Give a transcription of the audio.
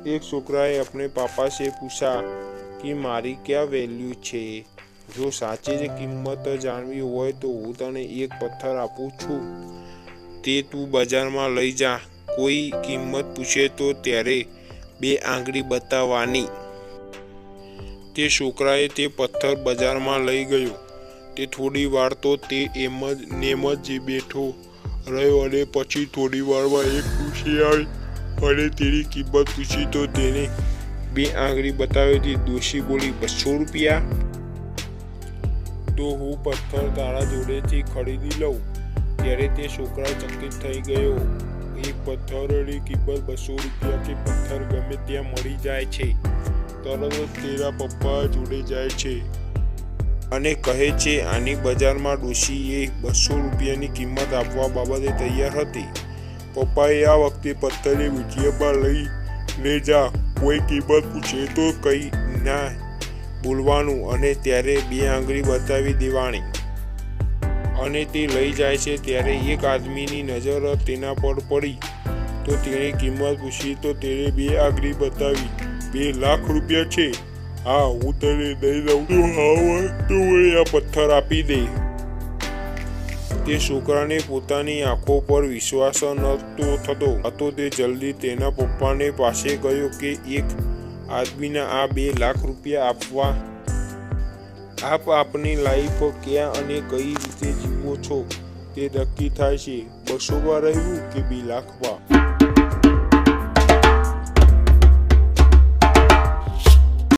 एक છોકરાએ अपने पापा से पूछा कि मारी क्या वैल्यू छे। जो साचे ज किंमत जाणवी होय तो हूँ तने एक पत्थर आपू छू, ते तू बजार में लई जा। कोई किंमत पूछे तो त्यारे बे आंगળી बताववानी। ते છોકરાએ તે પથ્થર બજારમાં લઈ ગયો। તે થોડી વાર તો તે એમ જ નેમ જ બેઠો રહ્યો અને પછી થોડી વારમાં એક ડોશી આવી અને તેની કિંમત પૂછી તો તેને બે આંગળી બતાવી। ડોશી બોલી, 200 રૂપિયા? તો હું પથ્થર તારા જોડેથી ખરીદી લઉં। ત્યારે તે છોકરા ચકિત થઈ ગયો। એક પથ્થરની કિંમત 200 રૂપિયા કે પથ્થર ગમે ત્યાં મળી જાય છે। તરત જ તેના પપ્પા જોડે જાય છે અને કહે છે આની બજારમાં ડોશીએ 200 રૂપિયાની કિંમત આપવા બાબતે તૈયાર હતી। પપ્પાએ આ વખતે પથ્થરને મીડિયમમાં લઈ જા। કોઈ કિંમત પૂછે તો કંઈ ના બોલવાનું અને ત્યારે બે આંગળી બતાવી દેવાની અને તે લઈ જાય છે। ત્યારે એક આદમીની નજર તેના પર પડી તો તેણે કિંમત પૂછી તો તેણે બે આંગળી બતાવી। 2 લાખ રૂપિયા છે? હા, હું તને દઈ દઉં તો હા તો મને આ પથ્થર આપી દે। તે છોકરાને પોતાની આંખો પર વિશ્વાસ નહોતો થતો તો તે જલ્દી તેના પપ્પાને પાસે ગયો કે એક આદમીના આ 2 લાખ રૂપિયા આપવા। આપ આપની લાઈફ ક્યાં અને કઈ રીતે જીવો છો તે નક્કી થાય છે, 200 માં રહેવું કે 2 લાખમાં।